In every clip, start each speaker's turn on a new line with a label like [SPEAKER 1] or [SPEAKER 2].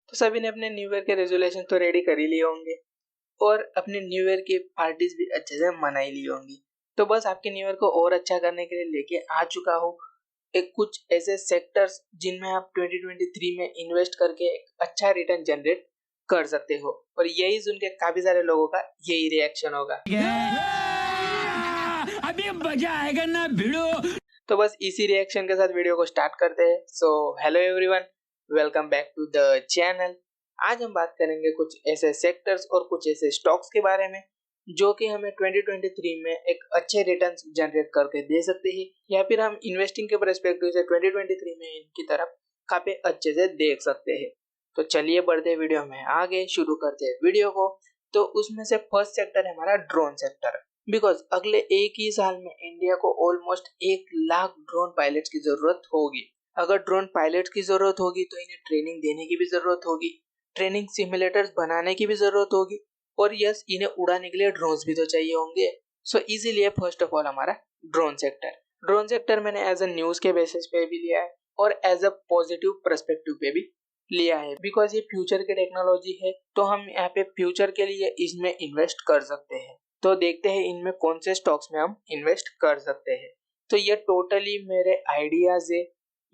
[SPEAKER 1] तो सभी ने अपने न्यू ईयर के रेजोल्यूशन तो रेडी कर ही लिए होंगे और अपने न्यू ईयर की पार्टीज भी अच्छे से मना ही ली होंगी। तो बस आपके न्यू ईयर को और अच्छा करने के लिए लेके आ चुका हूँ एक कुछ ऐसे सेक्टर्स जिनमें आप 2023 में इन्वेस्ट करके एक अच्छा रिटर्न जनरेट कर सकते हो, और यही सुन के काफी सारे लोगों का यही रिएक्शन होगा।
[SPEAKER 2] अभी मजा आएगा ना भिड़ो।
[SPEAKER 1] तो बस इसी रिएक्शन के साथ वीडियो को स्टार्ट करते हैं। So hello everyone, welcome back to the channel. आज हम बात करेंगे कुछ ऐसे सेक्टर्स और कुछ ऐसे स्टॉक्स के बारे में जो कि हमें 2023 में एक अच्छे रिटर्न्स जनरेट करके दे सकते हैं, या फिर हम इन्वेस्टिंग के पर्सपेक्टिव से 2023 में इनकी तरफ काफी अच्छे से देख सकते हैं। तो चलिए बढ़ते वीडियो में आगे, शुरू करते हैं वीडियो को। तो उसमें से फर्स्ट सेक्टर है हमारा ड्रोन सेक्टर। बिकॉज अगले एक ही साल में इंडिया को ऑलमोस्ट 1 लाख ड्रोन पायलट्स की जरूरत होगी। अगर ड्रोन पायलट्स की जरूरत होगी तो इन्हें ट्रेनिंग देने की भी जरूरत होगी, ट्रेनिंग सिमुलेटर्स बनाने की भी जरूरत होगी, और यस, इन्हें उड़ाने के लिए ड्रोन्स भी तो चाहिए होंगे। सो इसीलिए फर्स्ट ऑफ ऑल हमारा ड्रोन सेक्टर मैंने एज अ न्यूज के बेसिस पे भी लिया है और एज अ पॉजिटिव पर्सपेक्टिव पे भी लिया है। बिकॉज ये फ्यूचर की टेक्नोलॉजी है, तो हम यहाँ पे फ्यूचर के लिए इसमें इन्वेस्ट कर सकते हैं। तो देखते हैं इनमें कौन से स्टॉक्स में हम इन्वेस्ट कर सकते हैं। तो ये टोटली मेरे आइडियाज है,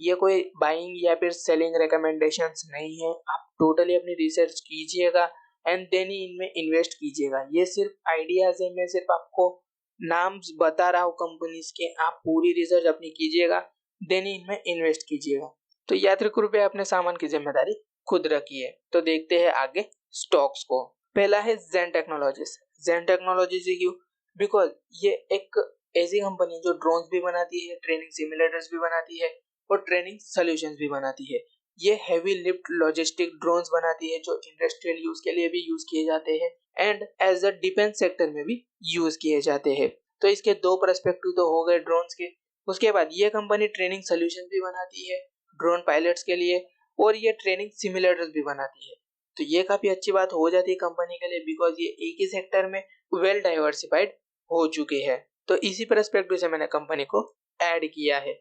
[SPEAKER 1] ये कोई बाइंग या फिर सेलिंग रिकमेंडेशंस नहीं है। आप टोटली अपनी रिसर्च कीजिएगा एंड देन ही इनमें इन्वेस्ट कीजिएगा। ये सिर्फ आइडियाज है, मैं सिर्फ आपको नाम बता रहा हूँ कंपनीज के, आप पूरी रिसर्च अपनी कीजिएगा देन ही इनमें इन्वेस्ट कीजिएगा। तो यात्रिक रूप अपने सामान की जिम्मेदारी खुद रखिए। तो देखते हैं आगे स्टॉक्स को। पहला है जेन टेक्नोलॉजीज। जेन टेक्नोलॉजी से क्यों? बिकॉज ये एक ऐसी कंपनी जो ड्रोन्स भी बनाती है, ट्रेनिंग सिमुलेटर्स भी बनाती है और ट्रेनिंग सॉल्यूशंस भी बनाती है। ये हैवी लिफ्ट लॉजिस्टिक ड्रोन्स बनाती है जो इंडस्ट्रियल यूज के लिए भी यूज किए जाते हैं and as a defence sector में भी यूज किए जाते हैं। तो इसके दो पर्सपेक्टिव तो हो गए ड्रोन्स के। उसके बाद ये कंपनी ट्रेनिंग सॉल्यूशंस भी बनाती है ड्रोन पायलट्स के लिए, और ये ट्रेनिंग सिमुलेटर्स भी बनाती है। तो ये काफी अच्छी बात हो जाती है कंपनी के लिए, बिकॉज ये एक ही सेक्टर में वेल डाइवर्सिफाइड हो चुके हैं। तो इसी पर्सपेक्टिव से मैंने कंपनी को ऐड किया है।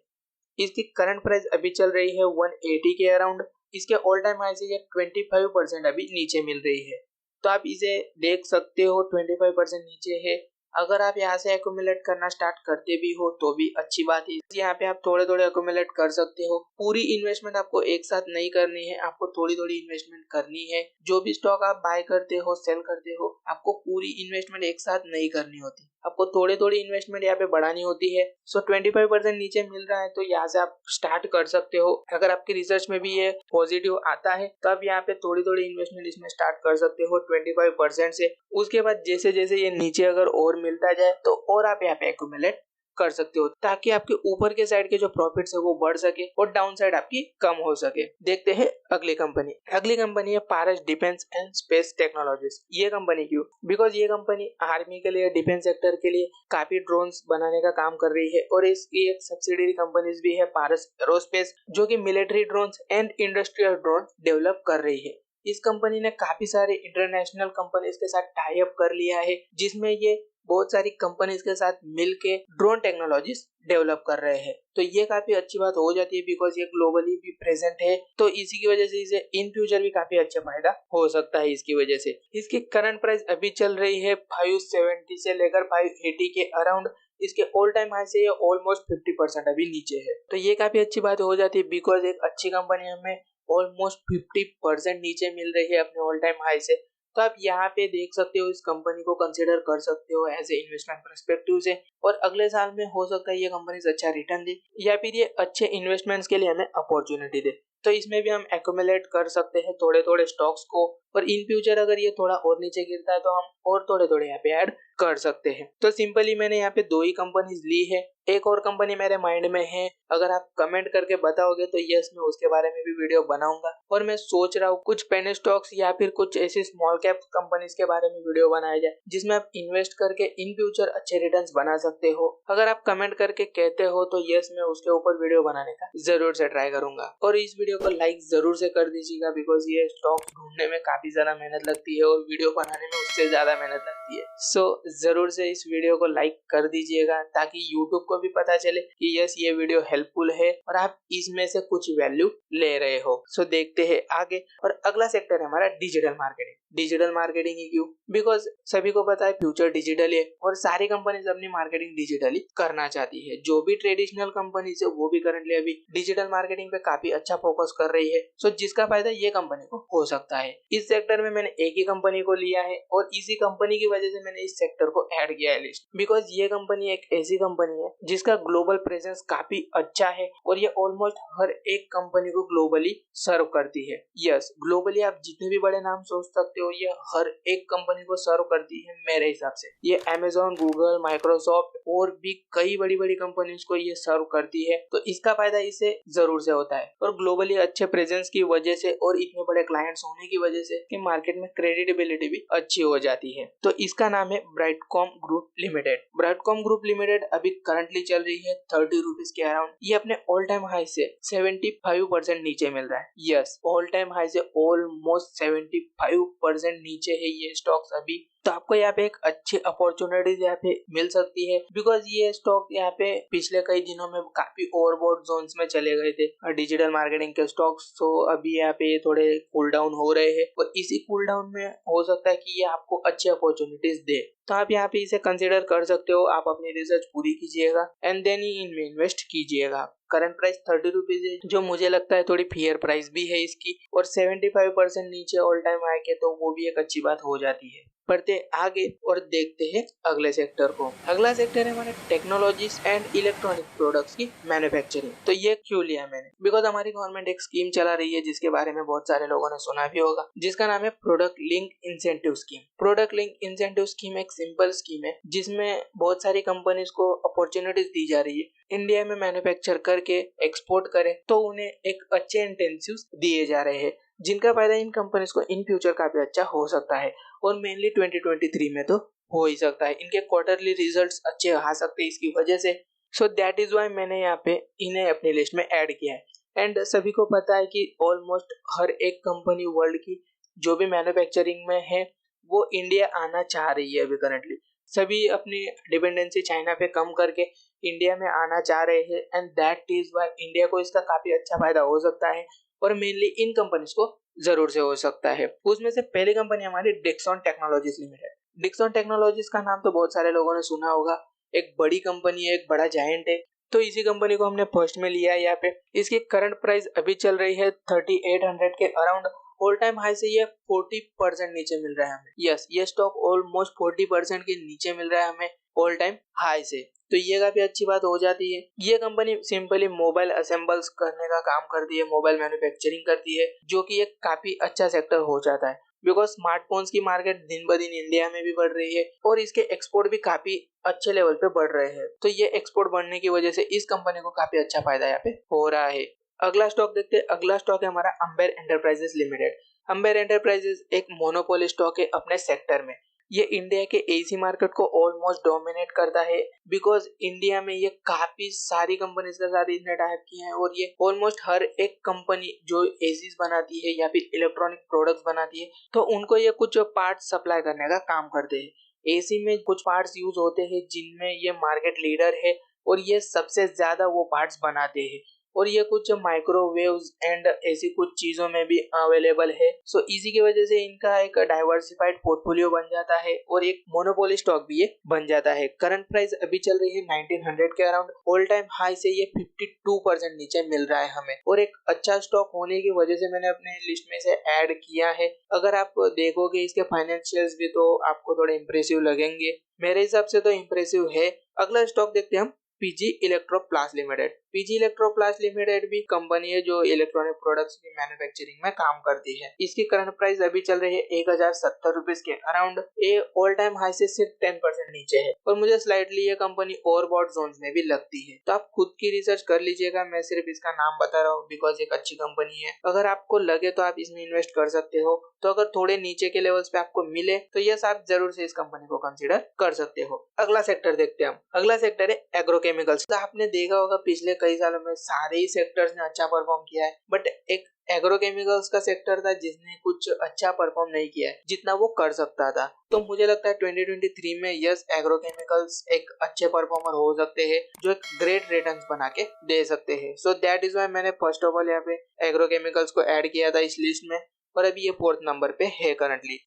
[SPEAKER 1] इसकी करंट प्राइस अभी चल रही है 180 के अराउंड। इसके ऑल टाइम हाई से ये 25% अभी नीचे मिल रही है। तो आप इसे देख सकते हो, 25% नीचे है। अगर आप यहाँ से एक्यूमुलेट करना स्टार्ट करते भी हो तो भी अच्छी बात है। यहाँ पे आप थोड़े थोड़े एक्यूमुलेट कर सकते हो। पूरी इन्वेस्टमेंट आपको एक साथ नहीं करनी है, आपको थोड़ी थोड़ी इन्वेस्टमेंट करनी है। जो भी स्टॉक आप बाय करते हो, सेल करते हो, आपको पूरी इन्वेस्टमेंट एक साथ नहीं करनी होती, आपको थोड़ी थोड़ी इन्वेस्टमेंट यहाँ पे बढ़ानी होती है। सो 25% नीचे मिल रहा है तो यहाँ से आप स्टार्ट कर सकते हो। अगर आपकी रिसर्च में भी ये पॉजिटिव आता है तो आप यहाँ पे थोड़ी थोड़ी इन्वेस्टमेंट इसमें स्टार्ट कर सकते हो 25% से। उसके बाद जैसे जैसे ये नीचे अगर और मिलता जाए तो और आप यहाँ पे एक्यूमुलेट कर सकते हो, ताकि आपके ऊपर के साइड के जो प्रॉफिट्स है वो बढ़ सके और डाउन साइड आपकी कम हो सके। देखते हैं अगली कंपनी है पारस डिफेंस एंड स्पेस टेक्नोलॉजीज। ये कंपनी क्यों? बिकॉज ये कंपनी आर्मी के लिए, डिफेंस सेक्टर के लिए काफी ड्रोन्स बनाने का काम कर रही है, और इसकी एक सब्सिडरी कंपनीज भी है पारस एरोस्पेस, जो कि military drones and industrial drone develop कर रही है। इस कंपनी ने काफी सारे इंटरनेशनल कंपनीज के साथ टाई अप कर लिया है, जिसमें ये बहुत सारी कंपनीज के साथ मिलके ड्रोन टेक्नोलॉजीज डेवलप कर रहे हैं। तो ये काफी अच्छी बात हो जाती है, बिकॉज ये ग्लोबली भी प्रेजेंट है। तो इसी की वजह से इसे इन फ्यूचर भी काफी अच्छा फायदा हो सकता है इसकी वजह से। इसकी करंट प्राइस अभी चल रही है 570 से लेकर 580 के अराउंड। इसके ऑल टाइम हाई से ये ऑलमोस्ट 50% अभी नीचे है। तो ये काफी अच्छी बात हो जाती है, बिकॉज एक अच्छी कंपनी हमें ऑलमोस्ट 50% नीचे मिल रही है अपने ऑल टाइम हाई से। तो आप यहाँ पे देख सकते हो, इस कंपनी को कंसीडर कर सकते हो एज ए इन्वेस्टमेंट पर्सपेक्टिव से, और अगले साल में हो सकता है ये कंपनी अच्छा रिटर्न दे या फिर ये अच्छे इन्वेस्टमेंट्स के लिए हमें अपॉर्चुनिटी दे। तो इसमें भी हम एक्यूमुलेट कर सकते हैं थोड़े थोड़े स्टॉक्स को, और इन फ्यूचर अगर ये थोड़ा और नीचे गिरता है तो हम और थोड़े थोड़े यहाँ पे ऐड कर सकते हैं। तो सिंपली मैंने यहाँ पे 2 ही कंपनीज ली है। एक और कंपनी मेरे माइंड में है, अगर आप कमेंट करके बताओगे तो यस, मैं उसके बारे में भी वीडियो बनाऊंगा। और मैं सोच रहा हूँ कुछ पेनी स्टॉक्स या फिर कुछ ऐसी स्मॉल कैप कंपनीज के बारे में वीडियो बनाया जाए, जिसमें आप इन्वेस्ट करके इन फ्यूचर अच्छे रिटर्न्स बना सकते हो। अगर आप कमेंट करके कहते हो तो यस, मैं उसके ऊपर वीडियो बनाने का जरूर से ट्राई करूंगा। और इस वीडियो को लाइक जरूर से कर दीजिएगा, बिकॉज ये स्टॉक ढूंढने में काफी काफी ज्यादा मेहनत लगती है और वीडियो बनाने में उससे ज्यादा मेहनत लगती है। सो जरूर से इस वीडियो को लाइक कर दीजिएगा ताकि यूट्यूब को भी पता चले कि यस ये वीडियो हेल्पफुल है और आप इसमें से कुछ वैल्यू ले रहे हो। सो देखते हैं आगे। और अगला सेक्टर है हमारा डिजिटल मार्केटिंग। डिजिटल मार्केटिंग ही क्यों? बिकॉज सभी को पता है फ्यूचर डिजिटल है और सारी कंपनीज अपनी मार्केटिंग डिजिटली करना चाहती है। जो भी ट्रेडिशनल कंपनीज है वो भी करंटली अभी डिजिटल मार्केटिंग पे काफी अच्छा फोकस कर रही है। सो जिसका फायदा ये कंपनी को हो सकता है। इस सेक्टर में मैंने एक ही कंपनी को लिया है और इसी कंपनी की वजह से मैंने इस सेक्टर को ऐड किया है लिस्ट। बिकॉज ये कंपनी एक ऐसी कंपनी है जिसका ग्लोबल प्रेजेंस काफी अच्छा है और ये ऑलमोस्ट हर एक कंपनी को ग्लोबली सर्व करती है। यस, ग्लोबली आप जितने भी बड़े नाम सोच सकते हो ये हर एक कंपनी को सर्व करती है। मेरे हिसाब से ये अमेजोन, गूगल, माइक्रोसॉफ्ट और भी कई बड़ी बड़ी कंपनीज को ये सर्व करती है। तो इसका फायदा इसे जरूर से होता है और ग्लोबली अच्छे प्रेजेंस की वजह से और इतने बड़े क्लाइंट्स होने की वजह से कि मार्केट में क्रेडिटेबिलिटी भी अच्छी हो जाती है। तो इसका नाम है Brightcom group limited. Brightcom group limited अभी करंटली चल रही है 30 रुपीज के अराउंड। ये अपने ऑल टाइम हाई से 75% नीचे मिल रहा है। यस, ऑल टाइम हाई से ऑलमोस्ट 75% नीचे है ये स्टॉक्स अभी। तो आपको यहाँ पे एक अच्छी अपॉर्चुनिटीज यहाँ पे मिल सकती है बिकॉज ये स्टॉक यहाँ पे पिछले कई दिनों में काफी ओवरबॉट जोन्स में चले गए थे डिजिटल मार्केटिंग के स्टॉक्स। तो अभी यहाँ पे थोड़े कूल डाउन हो रहे हैं और इसी कूल डाउन में हो सकता है कि ये आपको अच्छी अपॉर्चुनिटीज दे। तो आप यहाँ पे इसे कंसिडर कर सकते हो। आप अपनी रिसर्च पूरी कीजिएगा एंड देन ही इनमें इन्वेस्ट कीजिएगा। करंट प्राइस 30 रुपीज है जो मुझे लगता है थोड़ी फेयर प्राइस भी है इसकी और 75% नीचे ऑल टाइम हाई के, तो वो भी एक अच्छी बात हो जाती है। बढ़ते आगे और देखते हैं अगले सेक्टर को। अगला सेक्टर है हमारे टेक्नोलॉजीज एंड इलेक्ट्रॉनिक प्रोडक्ट्स की मैन्युफैक्चरिंग। तो ये क्यों लिया मैंने? बिकॉज हमारी गवर्नमेंट एक स्कीम चला रही है जिसके बारे में बहुत सारे लोगों ने सुना भी होगा, जिसका नाम है product link incentive scheme. Product link incentive scheme एक सिंपल स्कीम है जिसमें बहुत सारी कंपनीज को अपॉर्चुनिटीज दी जा रही है इंडिया में मैन्युफैक्चर करके एक्सपोर्ट करें, तो उन्हें एक अच्छे इंटेंसिव्स दिए जा रहे हैं जिनका फायदा इन कंपनीज को इन फ्यूचर काफी अच्छा हो सकता है और मेनली 2023 में तो हो ही सकता है। इनके क्वार्टरली रिजल्ट्स अच्छे आ सकते हैं इसकी वजह से। सो दैट इज वाई मैंने यहाँ पे इन्हें अपनी लिस्ट में ऐड किया है। एंड सभी को पता है कि ऑलमोस्ट हर एक कंपनी वर्ल्ड की जो भी मैन्युफैक्चरिंग में है वो इंडिया आना चाह रही है। अभी करंटली सभी अपनी डिपेंडेंसी चाइना पे कम करके इंडिया में आना चाह रहे हैं and that is why India को इसका काफी अच्छा फायदा हो सकता है और मेनली इन कंपनीज को जरूर से हो सकता है। उसमें से पहली कंपनी हमारी Dixon Technologies Limited. Dixon Technologies का नाम तो बहुत सारे लोगों ने सुना होगा। एक बड़ी कंपनी है, एक बड़ा जायंट है। तो इसी कंपनी को हमने फर्स्ट में लिया है यहाँ पे। इसकी करंट प्राइस अभी चल रही है 3800 के अराउंड। ऑल टाइम हाई से ये 40% नीचे मिल रहा है हमें। यस, ये स्टॉक ऑलमोस्ट 40% के नीचे मिल रहा है हमें ऑल टाइम हाई से। तो ये काफी अच्छी बात हो जाती है। ये कंपनी सिंपली मोबाइल असेंबल्स करने का काम करती है, मोबाइल मैन्युफैक्चरिंग करती है, जो कि एक काफी अच्छा सेक्टर हो जाता है बिकॉज स्मार्टफोन्स की मार्केट दिन ब दिन इंडिया में भी बढ़ रही है और इसके एक्सपोर्ट भी काफी अच्छे लेवल पे बढ़ रहे हैं। तो ये एक्सपोर्ट बढ़ने की वजह से इस कंपनी को काफी अच्छा फायदा यहाँ पे हो रहा है। अगला स्टॉक देखते हैं। अगला स्टॉक है हमारा Amber enterprises limited. Amber enterprises एक मोनोपोली स्टॉक है अपने सेक्टर में। ये इंडिया के एसी मार्केट को ऑलमोस्ट डोमिनेट करता है बिकॉज इंडिया में ये काफी सारी कंपनीज के साथ इसने टाइप किए हैं और ये ऑलमोस्ट हर एक कंपनी जो एसीज बनाती है या फिर इलेक्ट्रॉनिक प्रोडक्ट्स बनाती है तो उनको ये कुछ पार्ट्स सप्लाई करने का काम करते हैं। एसी में कुछ पार्ट्स यूज होते हैं जिनमें ये मार्केट लीडर है और ये सबसे ज्यादा वो पार्ट्स बनाते हैं और ये कुछ माइक्रोवेव्स एंड ऐसी कुछ चीजों में भी अवेलेबल है। सो इसी की वजह से इनका एक डाइवर्सिफाइड पोर्टफोलियो बन जाता है और एक मोनोपोली स्टॉक भी ये बन जाता है। करंट प्राइस अभी चल रही है 1900 के अराउंड। ऑल टाइम हाई से ये 52% नीचे मिल रहा है हमें और एक अच्छा स्टॉक होने की वजह से मैंने अपने लिस्ट में से ऐड किया है। अगर आप देखोगे इसके फाइनेंशियल्स भी तो आपको थोड़े इंप्रेसिव लगेंगे। मेरे हिसाब से तो इंप्रेसिव है। अगला स्टॉक देखते हैं हम पीजी इलेक्ट्रोप्लास लिमिटेड। पीजी इलेक्ट्रोप्लास लिमिटेड भी कंपनी है जो इलेक्ट्रॉनिक प्रोडक्ट्स की मैन्युफैक्चरिंग में काम करती है। इसकी करंट प्राइस अभी चल रही है 1070 रुपीज के अराउंड। ये ऑल टाइम हाई से सिर्फ 10% नीचे है और मुझे स्लाइटली ये कंपनी ओवरबॉट जोन्स में भी लगती है। तो आप खुद की रिसर्च कर लीजिएगा, मैं सिर्फ इसका नाम बता रहा हूँ बिकॉज एक अच्छी कंपनी है। अगर आपको लगे तो आप इसमें इन्वेस्ट कर सकते हो। तो अगर थोड़े नीचे के लेवल्स पे आपको मिले तो यस, आप जरूर से इस कंपनी को कंसीडर कर सकते हो। अगला सेक्टर देखते हैं हम। अगला सेक्टर है एग्रोकेमिकल्स। तो आपने देखा होगा पिछले कई सालों में सारे ही सेक्टर्स ने अच्छा परफॉर्म किया है बट एक एग्रोकेमिकल्स का सेक्टर था जिसने कुछ अच्छा परफॉर्म नहीं किया है जितना वो कर सकता था। तो मुझे लगता है 2023 में यस एग्रोकेमिकल्स एक अच्छे परफॉर्मर हो सकते हैं जो एक ग्रेट रिटर्न्स बना के दे सकते हैं। सो दैट इज व्हाई मैंने फर्स्ट ऑफ ऑल यहाँ पे एग्रोकेमिकल्स को ऐड किया था इस लिस्ट में, और अभी ये 4th नंबर पे है करंटली।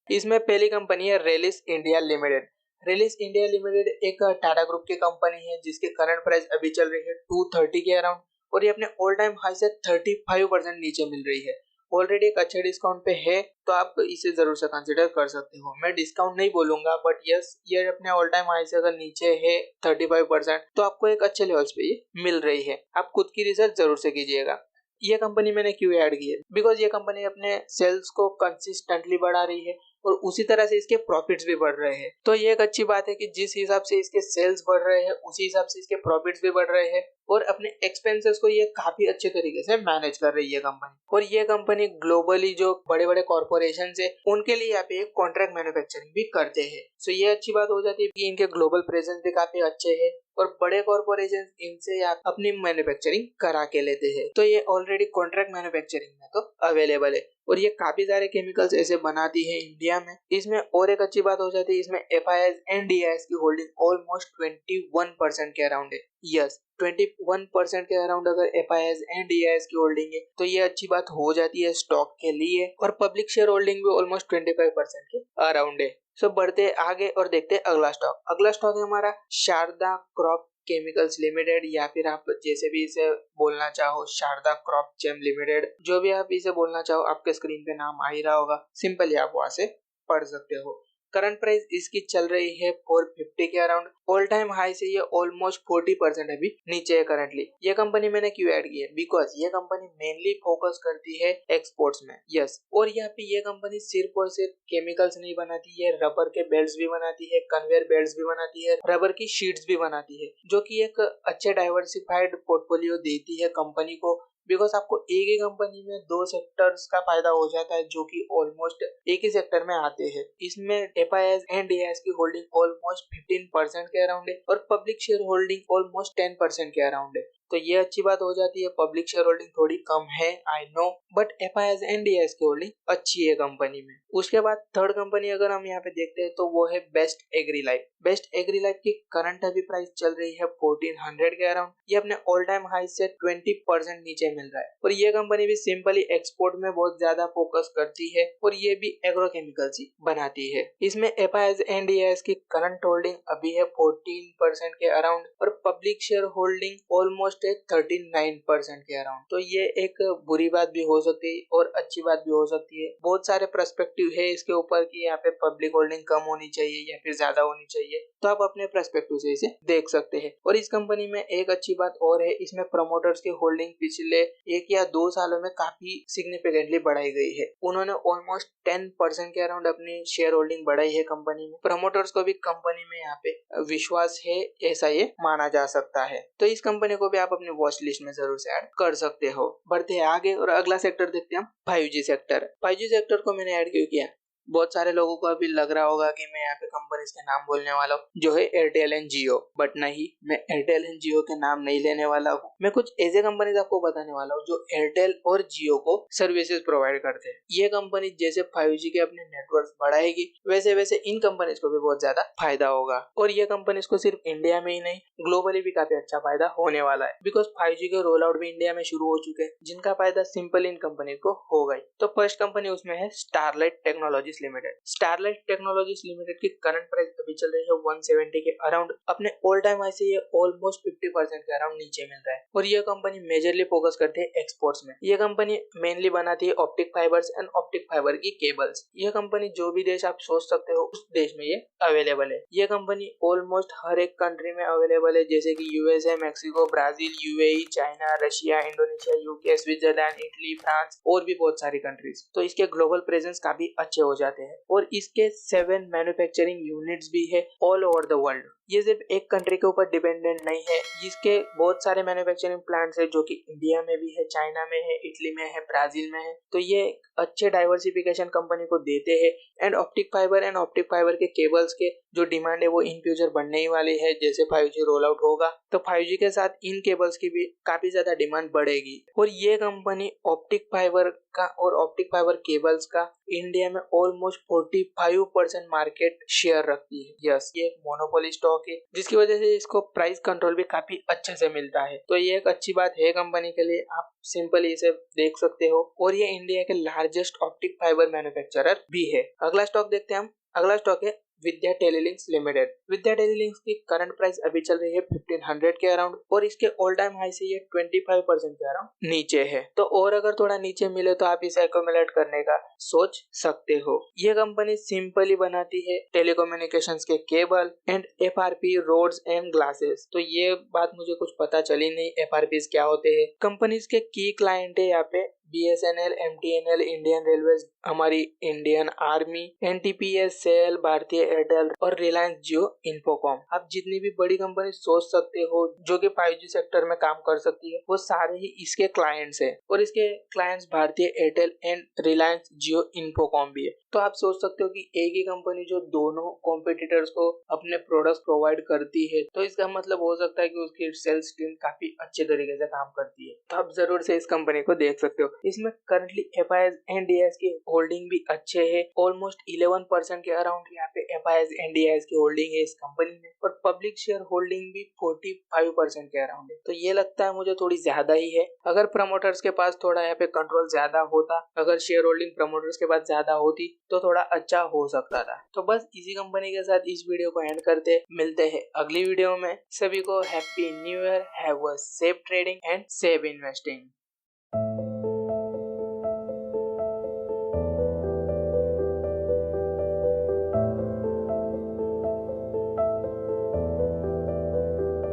[SPEAKER 1] इसमें पहली कंपनी है Ryle's India limited. Ryle's India limited एक टाटा ग्रुप की कंपनी है जिसके करंट प्राइस अभी चल रही है 230 के अराउंड, और ये अपने ऑल टाइम हाई से 35% नीचे मिल रही है। ऑलरेडी एक अच्छे डिस्काउंट पे है, तो आप इसे जरूर से कंसिडर कर सकते हो। मैं डिस्काउंट नहीं बोलूंगा, बट यस ये अपने ऑल टाइम हाई से अगर नीचे है 35%, तो आपको एक अच्छे लेवल्स पे ये मिल रही है। आप खुद की रिसर्च जरूर से कीजिएगा। ये कंपनी मैंने क्यों ऐड की है, बिकॉज ये कंपनी अपने सेल्स को कंसिस्टेंटली बढ़ा रही है और उसी तरह से इसके प्रॉफिट्स भी बढ़ रहे हैं। तो ये एक अच्छी बात है कि जिस हिसाब से इसके सेल्स बढ़ रहे हैं उसी हिसाब से इसके प्रॉफिट्स भी बढ़ रहे हैं, और अपने एक्सपेंसेस को ये काफी अच्छे तरीके से मैनेज कर रही है कंपनी। और ये कंपनी ग्लोबली जो बड़े बड़े कॉर्पोरेशन है उनके लिए यहाँ पे कॉन्ट्रैक्ट मैन्युफैक्चरिंग भी करते हैं। सो ये अच्छी बात हो जाती है कि इनके ग्लोबल प्रेजेंस भी काफी अच्छे है और बड़े कॉर्पोरेशन इनसे अपनी मैन्युफैक्चरिंग करा के लेते हैं। तो ये ऑलरेडी कॉन्ट्रैक्ट मैन्युफैक्चरिंग में तो अवेलेबल है, और ये काफी सारे केमिकल्स ऐसे बनाती है इंडिया में। इसमें और एक अच्छी बात हो जाती है, इसमें FIS एंड DIS की होल्डिंग ऑलमोस्ट 21% के अराउंड है। यस 21% के अराउंड अगर FIS एंड DIS की होल्डिंग है तो ये अच्छी बात हो जाती है स्टॉक के लिए, और पब्लिक शेयर होल्डिंग भी ऑलमोस्ट 25% के अराउंड है। सो बढ़ते आगे और देखते हैं अगला स्टॉक। अगला स्टॉक है हमारा शारदा क्रॉप केमिकल्स लिमिटेड, या फिर आप जैसे भी इसे बोलना चाहो शारदा क्रॉप जेम लिमिटेड, जो भी आप इसे बोलना चाहो आपके स्क्रीन पे नाम आ ही रहा होगा, सिंपली आप वहां से पढ़ सकते हो। करंट प्राइस इसकी चल रही है 450 के अराउंड, ऑल टाइम हाई से ये ऑलमोस्ट 40% अभी नीचे है करंटली। ये कंपनी मैंने क्यों ऐड की है, बिकॉज ये कंपनी मेनली फोकस करती है एक्सपोर्ट्स में। यस और यहाँ पे ये कंपनी सिर्फ और सिर्फ केमिकल्स नहीं बनाती है, रबर के बेल्ट्स भी बनाती है, कन्वेयर बेल्ट्स भी बनाती है, रबर की शीट्स भी बनाती है, जो कि एक अच्छे डाइवर्सिफाइड पोर्टफोलियो देती है कंपनी को। बिकॉज आपको एक ही कंपनी में दो सेक्टर्स का फायदा हो जाता है जो कि ऑलमोस्ट एक ही सेक्टर में आते हैं। इसमें FIS एंड DIS की होल्डिंग ऑलमोस्ट 15% के अराउंड है, और पब्लिक शेयर होल्डिंग ऑलमोस्ट 10% के अराउंड है। तो ये अच्छी बात हो जाती है। पब्लिक शेयर होल्डिंग थोड़ी कम है I know, but FIS and DIS की होल्डिंग अच्छी है कंपनी में। उसके बाद थर्ड कंपनी अगर हम यहाँ पे देखते हैं तो वो है Best Agri Life. Best Agri Life की करंट अभी प्राइस चल रही है 1400 के अराउंड। ये अपने ऑल टाइम हाई से 20% नीचे मिल रहा है, और ये कंपनी भी सिंपली एक्सपोर्ट में बहुत ज्यादा फोकस करती है, और ये भी एग्रोकेमिकल्स ही बनाती है। इसमें FIS एंड DIS की करंट होल्डिंग अभी है 14% के अराउंड, और पब्लिक शेयर होल्डिंग ऑलमोस्ट 39% के अराउंड। तो ये एक बुरी बात भी हो सकती है और अच्छी बात भी हो सकती है। बहुत सारे पर्सपेक्टिव है इसके ऊपर कि यहाँ पे पब्लिक होल्डिंग कम होनी चाहिए या फिर ज्यादा होनी चाहिए, तो आप अपने पर्सपेक्टिव से इसे देख सकते हैं। और इस कंपनी में एक अच्छी बात और है, इसमें प्रमोटर्स की होल्डिंग पिछले 1 या 2 सालों में काफी सिग्निफिकेंटली बढ़ाई गई है। उन्होंने ऑलमोस्ट 10% के अराउंड अपनी शेयर होल्डिंग बढ़ाई है कंपनी में। प्रमोटर्स को भी कंपनी में यहाँ पे विश्वास है, ऐसा ये माना जा सकता है। तो इस कंपनी को भी आप अपनी वॉच लिस्ट में जरूर से ऐड कर सकते हो। बढ़ते हैं आगे और अगला सेक्टर देखते हैं हम 5G सेक्टर। 5G सेक्टर को मैंने ऐड क्यों किया, बहुत सारे लोगों को अभी लग रहा होगा कि मैं यहाँ पे कंपनीज के नाम बोलने वाला हूँ जो है एयरटेल एंड जियो, बट नहीं, मैं एयरटेल एंड जियो के नाम नहीं लेने वाला हूँ। मैं कुछ ऐसे कंपनीज आपको बताने वाला हूँ जो एयरटेल और जियो को सर्विसेज प्रोवाइड करते हैं। ये कंपनी जैसे 5G के अपने नेटवर्क बढ़ाएगी वैसे वैसे इन कंपनीज को भी बहुत ज्यादा फायदा होगा, और ये कंपनीज को सिर्फ इंडिया में ही नहीं ग्लोबली भी काफी अच्छा फायदा होने वाला है, बिकॉज 5G के रोल आउट भी इंडिया में शुरू हो चुके हैं, जिनका फायदा सिंपल इन कंपनी को होगा। तो फर्स्ट कंपनी उसमें है starlight technologies limited. Starlight technologies limited की करंट प्राइस अभी चल रही है 170 के अराउंड। अपने ऑल टाइम हाई से ये ऑलमोस्ट 50% के अराउंड नीचे मिल रहा है, और ये कंपनी मेजरली फोकस करती है एक्सपोर्ट्स में। ये कंपनी मेनली बनाती है optic fibres and optic fibre की केबल्स। ये कंपनी जो भी देश आप सोच सकते हो उस देश में ये अवेलेबल है। ये कंपनी ऑलमोस्ट हर एक कंट्री में अवेलेबल है, जैसे कि USA, Mexico, Brazil, UAE, China, Russia, Indonesia, UK, Switzerland, Italy, France और भी बहुत सारी कंट्रीज। तो इसके ग्लोबल प्रेजेंस काफी अच्छे हो जाते हैं, और इसके 7 मैन्युफैक्चरिंग यूनिट्स भी है ऑल ओवर द वर्ल्ड। ये सिर्फ एक कंट्री के ऊपर डिपेंडेंट नहीं है, इसके बहुत सारे मैन्युफैक्चरिंग प्लांट्स है जो कि इंडिया में भी है, चाइना में है, इटली में है, ब्राजील में है। तो ये अच्छे डाइवर्सिफिकेशन कंपनी को देते हैं, एंड ऑप्टिक फाइबर के केबल्स के जो डिमांड है वो इन फ्यूचर बढ़ने ही वाली है। जैसे 5G रोल आउट होगा तो 5G के साथ इन केबल्स की भी काफी ज्यादा डिमांड बढ़ेगी। और ये कंपनी ऑप्टिक फाइबर का और ऑप्टिक फाइबर केबल्स का इंडिया में ऑलमोस्ट 45% मार्केट शेयर रखती है। यस, ये एक मोनोपोली स्टॉक है जिसकी वजह से इसको प्राइस कंट्रोल भी काफी अच्छे से मिलता है। तो ये एक अच्छी बात है कंपनी के लिए, आप सिंपली इसे देख सकते हो। और ये इंडिया के लार्जेस्ट ऑप्टिक फाइबर मैन्युफैक्चरर भी है। अगला स्टॉक देखते हैं हम। अगला स्टॉक है विद्या टेलीलिंक्स लिमिटेड। विद्या टेलीलिंक्स की करंट प्राइस अभी चल रही है 1500 के अराउंड और इसके ऑल टाइम हाई से ये 25% के अराउंड नीचे है। तो और अगर थोड़ा नीचे मिले तो आप इसे एक्यूमुलेट करने का सोच सकते हो। ये कंपनी सिंपली बनाती है टेलीकम्युनिकेशंस के cable and FRP rods and glasses. तो ये बात मुझे कुछ पता चली नहीं, FRPs क्या होते हैं। कंपनीज के की क्लाइंट है यहाँ पे BSNL, MTNL, इंडियन रेलवेज, हमारी इंडियन आर्मी, NTPS, सेल, भारतीय एयरटेल और रिलायंस जियो इन्फोकॉम। आप जितनी भी बड़ी कंपनी सोच सकते हो जो कि 5G सेक्टर में काम कर सकती है वो सारे ही इसके क्लाइंट्स है। और इसके क्लाइंट्स भारतीय Airtel and Reliance Jio Infocom भी है। तो आप सोच सकते हो कि एक ही कंपनी जो दोनों कॉम्पिटिटर्स को अपने प्रोडक्ट्स प्रोवाइड करती है तो इसका मतलब हो सकता है कि उसकी सेल्स टीम काफी अच्छे तरीके से काम करती है। तो आप जरूर से इस कंपनी को देख सकते हो। इसमें करंटली FIS एंड DIS की होल्डिंग भी अच्छे है। ऑलमोस्ट 11% के अराउंड यहाँ पे FIS एंड DIS की होल्डिंग है इस कंपनी में और पब्लिक शेयर होल्डिंग भी 45% के अराउंड है। तो ये लगता है मुझे थोड़ी ज्यादा ही है। अगर प्रमोटर्स के पास थोड़ा यहाँ पे कंट्रोल ज्यादा होता, अगर शेयर होल्डिंग प्रमोटर्स के पास ज्यादा होती तो थोड़ा अच्छा हो सकता था। तो बस इसी कंपनी के साथ इस वीडियो को एंड करते मिलते हैं अगली वीडियो में। सभी को happy new year, have a safe trading and safe investing.